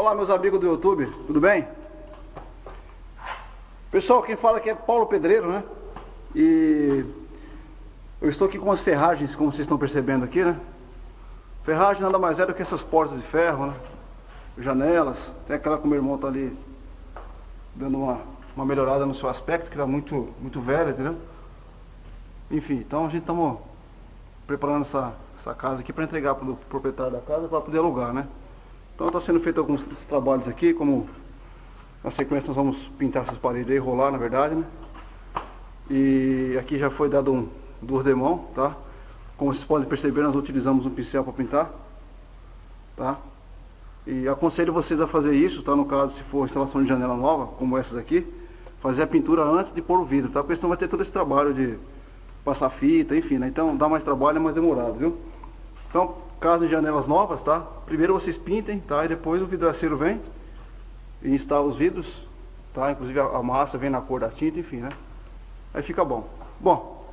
Olá, meus amigos do YouTube, tudo bem? Pessoal, quem fala aqui é Paulo Pedreiro, né? E eu estou aqui com as ferragens, como vocês estão percebendo aqui, né? Ferragem nada mais é do que essas portas de ferro, né? Janelas, tem aquela que o meu irmão tá ali dando uma melhorada no seu aspecto, que era muito velha, entendeu? Enfim, então a gente estamos preparando essa casa aqui para entregar para o proprietário da casa para poder alugar, né? Então está sendo feito alguns trabalhos aqui, como na sequência nós vamos pintar essas paredes aí, rolar na verdade, né? E aqui já foi dado duas de mão, tá? Como vocês podem perceber, nós utilizamos um pincel para pintar, tá? E aconselho vocês a fazer isso, tá? No caso, se for instalação de janela nova, como essas aqui, fazer a pintura antes de pôr o vidro, tá? Porque senão vai ter todo esse trabalho de passar fita, enfim, né? Então dá mais trabalho, é mais demorado, viu? Então, caso de janelas novas, tá? Primeiro vocês pintem, tá? E depois o vidraceiro vem e instala os vidros, tá? Inclusive a massa vem na cor da tinta, enfim, né? Aí fica bom. Bom,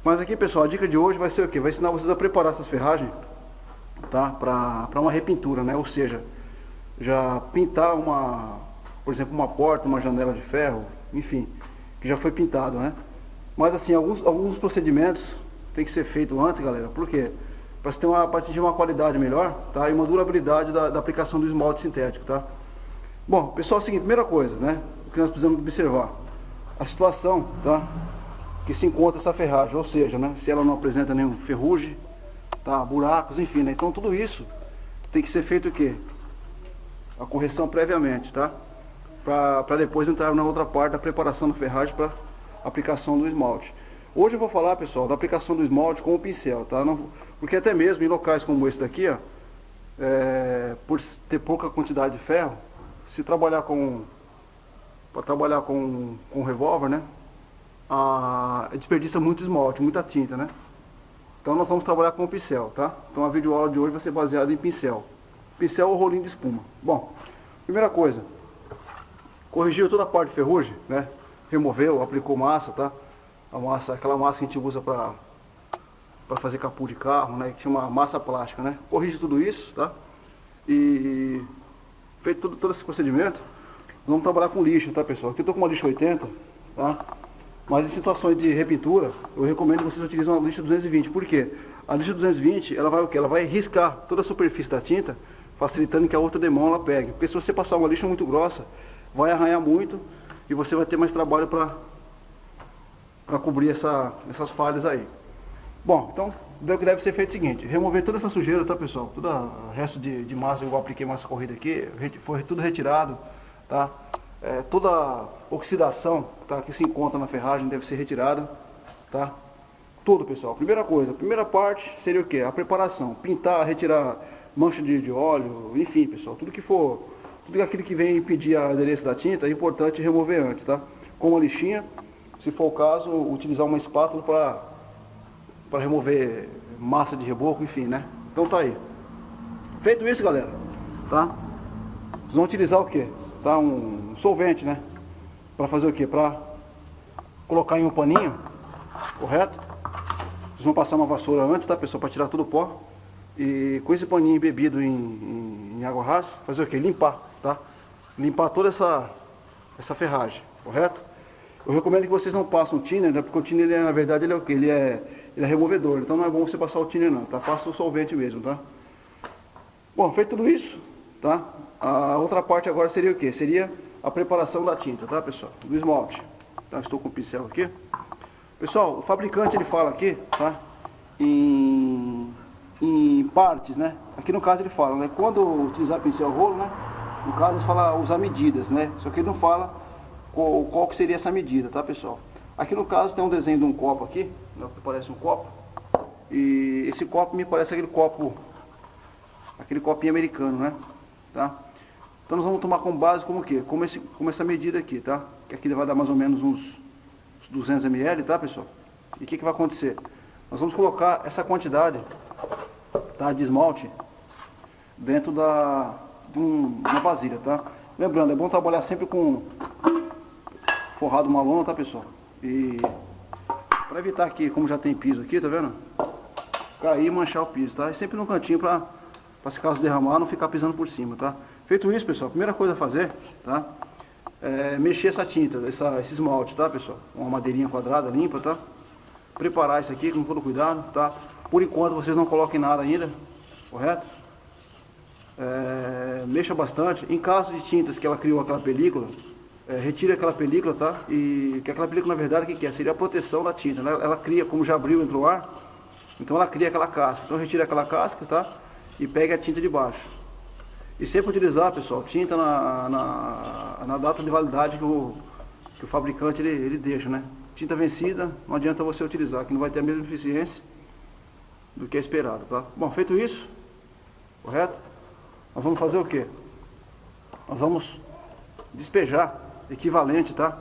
mas aqui, pessoal, a dica de hoje vai ser o quê? Vai ensinar vocês a preparar essas ferragens, tá? Para uma repintura, né? Ou seja, já pintar por exemplo, uma porta, uma janela de ferro, enfim, que já foi pintado, né? Mas assim, alguns procedimentos tem que ser feito antes, galera. Por quê? Para atingir uma qualidade melhor, tá? E uma durabilidade da aplicação do esmalte sintético, tá? Bom, pessoal, é o seguinte, primeira coisa, né? O que nós precisamos observar, a situação, tá? Que se encontra essa ferragem, ou seja, né? Se ela não apresenta nenhum ferrugem, tá? Buracos, enfim, né? Então tudo isso tem que ser feito o quê? A correção previamente, tá? Para depois entrar na outra parte da preparação da ferragem para aplicação do esmalte. Hoje eu vou falar, pessoal, da aplicação do esmalte com o pincel, tá? Porque até mesmo em locais como esse daqui, ó, por ter pouca quantidade de ferro, se trabalhar para trabalhar com revólver, né? Desperdiça muito esmalte, muita tinta, né? Então nós vamos trabalhar com o pincel, tá? Então a videoaula de hoje vai ser baseada em pincel. Pincel ou rolinho de espuma. Bom, primeira coisa, corrigiu toda a parte de ferrugem, né? Removeu, aplicou massa, tá? Aquela massa que a gente usa para fazer capô de carro, né? Que chama massa plástica, né? Corrige tudo isso, tá? E feito todo esse procedimento, vamos trabalhar com lixo, tá, pessoal? Aqui eu tô com uma lixa 80, tá? Mas em situações de repintura, eu recomendo que vocês utilizem uma lixa 220. Por quê? A lixa 220, ela vai o quê? Ela vai riscar toda a superfície da tinta, facilitando que a outra demão ela pegue. Porque se você passar uma lixa muito grossa, vai arranhar muito e você vai ter mais trabalho para cobrir essas falhas aí. Bom, então o que deve ser feito é o seguinte: remover toda essa sujeira, tá, pessoal? Todo o resto de massa, eu apliquei massa corrida aqui, foi tudo retirado, tá? Toda a oxidação, tá, que se encontra na ferragem deve ser retirada, tá? Tudo, pessoal. Primeira coisa, a primeira parte seria o que? A preparação, pintar, retirar mancha de óleo, enfim, pessoal, tudo aquilo que vem impedir a aderência da tinta é importante remover antes, tá? Com uma lixinha, se for o caso, utilizar uma espátula para remover massa de reboco, enfim, né? Então tá aí. Feito isso, galera, tá? Vocês vão utilizar o que? Tá? Um solvente, né? Para fazer o que? Para colocar em um paninho, correto? Vocês vão passar uma vassoura antes, tá, pessoal? Para tirar todo o pó. E com esse paninho embebido em água rasa, fazer o que? Limpar, tá? Limpar toda essa ferragem, correto? Eu recomendo que vocês não passem o thinner, né? Porque o thinner, na verdade, ele é o que? Ele é removedor, então não é bom você passar o thinner não, tá? Passa o solvente mesmo, tá? Bom, feito tudo isso, tá? A outra parte agora seria o que? Seria a preparação da tinta, tá, pessoal? Do esmalte. Tá? Estou com o pincel aqui. Pessoal, o fabricante ele fala aqui, tá? Em partes, né? Aqui no caso ele fala, né? Quando utilizar pincel rolo, né? No caso ele fala usar medidas, né? Só que ele não fala qual que seria essa medida, tá, pessoal? Aqui no caso tem um desenho de um copo aqui, né, que parece um copo. E esse copo me parece aquele copinho americano, né? Tá? Então nós vamos tomar como base como o quê? Como essa medida aqui, tá? Que aqui vai dar mais ou menos uns 200 ml, tá, pessoal? E o que vai acontecer? Nós vamos colocar essa quantidade, tá, de esmalte dentro de uma vasilha, tá? Lembrando, é bom trabalhar sempre com forrado uma lona, tá, pessoal? E para evitar que, como já tem piso aqui, tá vendo? Cair e manchar o piso, tá? E sempre no cantinho para para se caso derramar não ficar pisando por cima, tá? Feito isso, pessoal, a primeira coisa a fazer, tá? É mexer essa tinta, esse esmalte, tá, pessoal? Uma madeirinha quadrada, limpa, tá? Preparar isso aqui com todo cuidado, tá? Por enquanto vocês não coloquem nada ainda, correto? Mexa bastante. Em caso de tintas que ela criou aquela película, retire aquela película, tá? E que aquela película na verdade o que é? Seria a proteção da tinta, né? Ela cria, como já abriu, entrou ar, então ela cria aquela casca. Então retire aquela casca, tá? E pegue a tinta de baixo. E sempre utilizar, pessoal, tinta na data de validade que o fabricante ele deixa, né? Tinta vencida, não adianta você utilizar, que não vai ter a mesma eficiência do que é esperado, tá? Bom, feito isso, correto? Nós vamos fazer o quê? Nós vamos despejar equivalente, tá?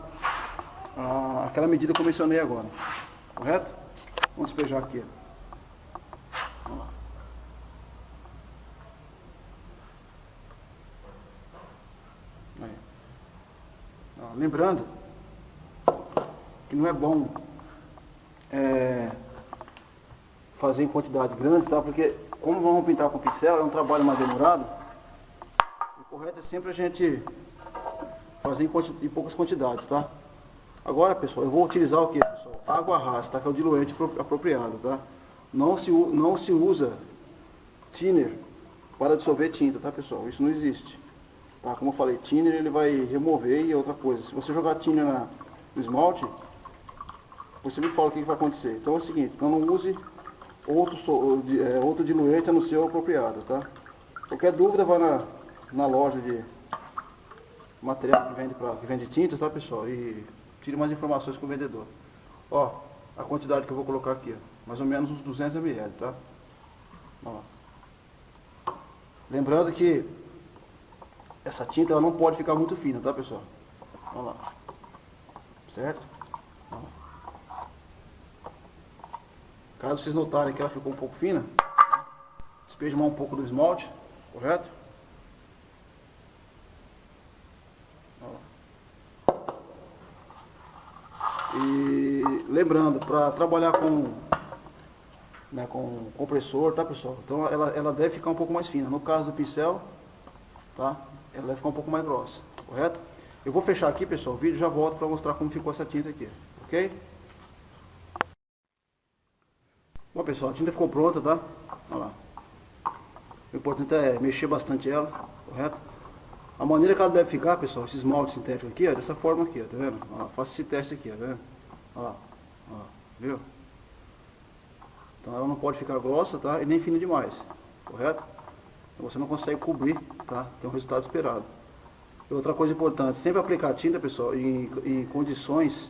Aquela medida que eu mencionei agora, correto? Vamos despejar aqui. Vamos lá. Lembrando que não é bom fazer em quantidades grandes, tá? Porque como vamos pintar com pincel, é um trabalho mais demorado. O correto é sempre a gente fazer em poucas quantidades, tá? Agora, pessoal, eu vou utilizar o que, pessoal? Água rasa, tá? Que é o diluente apropriado, tá? Não se usa thinner para dissolver tinta, tá, pessoal? Isso não existe. Tá? Como eu falei, thinner ele vai remover e é outra coisa. Se você jogar thinner no esmalte, você me fala o que vai acontecer. Então é o seguinte, então não use outro diluente a não ser o apropriado, tá? Qualquer dúvida, vai na loja de material que vende tintas, tá, pessoal? E tire mais informações com o vendedor. Ó, a quantidade que eu vou colocar aqui, ó, mais ou menos uns 200 ml, tá? Ó. Lembrando que essa tinta ela não pode ficar muito fina, tá, pessoal? Olha lá. Certo? Olha lá. Caso vocês notarem que ela ficou um pouco fina, despeje mais um pouco do esmalte, correto? Olha lá. E lembrando, para trabalhar com compressor, tá, pessoal? Então ela deve ficar um pouco mais fina. No caso do pincel, tá? Ela vai ficar um pouco mais grossa, correto? Eu vou fechar aqui, pessoal, o vídeo, já volto para mostrar como ficou essa tinta aqui, ok? Bom, pessoal, a tinta ficou pronta, tá? Olha lá. O importante é mexer bastante ela, correto? A maneira que ela deve ficar, pessoal, esse esmalte sintético aqui, é dessa forma aqui, ó, tá vendo? Olha lá, faça esse teste aqui, ó, tá vendo? Olha lá, viu? Então ela não pode ficar grossa, tá? E nem fina demais, correto? Você não consegue cobrir, tá? Tem um resultado esperado. E outra coisa importante, sempre aplicar tinta, pessoal, em condições,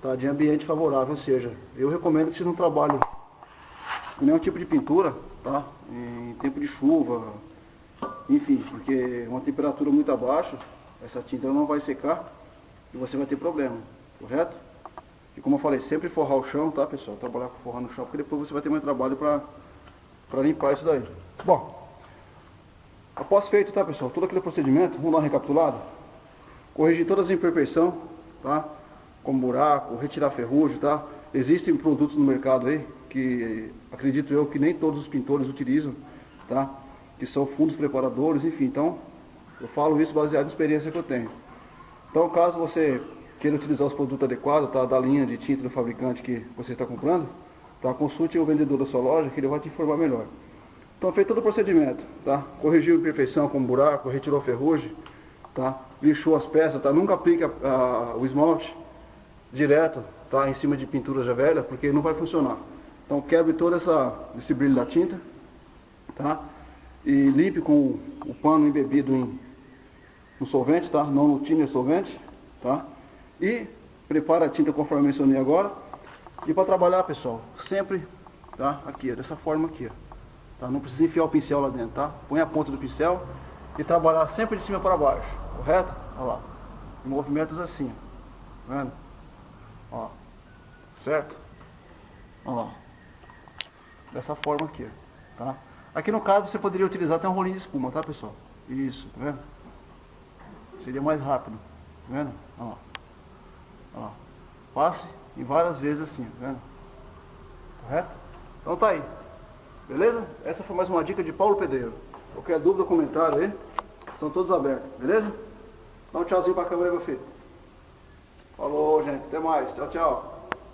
tá, de ambiente favorável, ou seja, eu recomendo que vocês não trabalhem com nenhum tipo de pintura, tá? Em tempo de chuva, enfim, porque uma temperatura muito abaixo, essa tinta não vai secar e você vai ter problema, correto? E como eu falei, sempre forrar o chão, tá, pessoal? Trabalhar com forrar no chão, porque depois você vai ter mais trabalho para limpar isso daí. Bom, após feito, tá, pessoal, todo aquele procedimento, vamos dar uma recapitulada. Corrigir todas as imperfeições, tá? Como buraco, retirar ferrugem, tá? Existem produtos no mercado aí, que acredito eu que nem todos os pintores utilizam, tá? Que são fundos preparadores, enfim, então, eu falo isso baseado na experiência que eu tenho. Então, caso você queira utilizar os produtos adequados, tá? Da linha de tinta do fabricante que você está comprando, tá? Consulte o vendedor da sua loja, que ele vai te informar melhor. Então, feito todo o procedimento, tá? Corrigiu a imperfeição como buraco, retirou a ferrugem, tá? Lixou as peças, tá? Nunca aplique o esmalte direto, tá? Em cima de pintura já velha, porque não vai funcionar. Então, quebre todo esse brilho da tinta, tá? E limpe com o pano embebido no solvente, tá? Não no thinner solvente, tá? E prepara a tinta conforme eu mencionei agora. E para trabalhar, pessoal, sempre, tá? Aqui, ó, dessa forma aqui, ó. Tá? Não precisa enfiar o pincel lá dentro, tá? Põe a ponta do pincel e trabalhar sempre de cima para baixo, correto? Olha lá, em movimentos assim, tá vendo? Ó, certo? Olha lá, dessa forma aqui, tá? Aqui no caso você poderia utilizar até um rolinho de espuma, tá, pessoal? Isso, tá vendo? Seria mais rápido, tá vendo? Olha lá, olha lá. Passe em várias vezes assim, tá vendo? Correto? Então tá aí. Beleza? Essa foi mais uma dica de Paulo Pedreiro. Qualquer dúvida, comentário aí, estão todos abertos, beleza? Dá um tchauzinho pra câmera aí, meu filho. Falou, gente. Até mais. Tchau, tchau.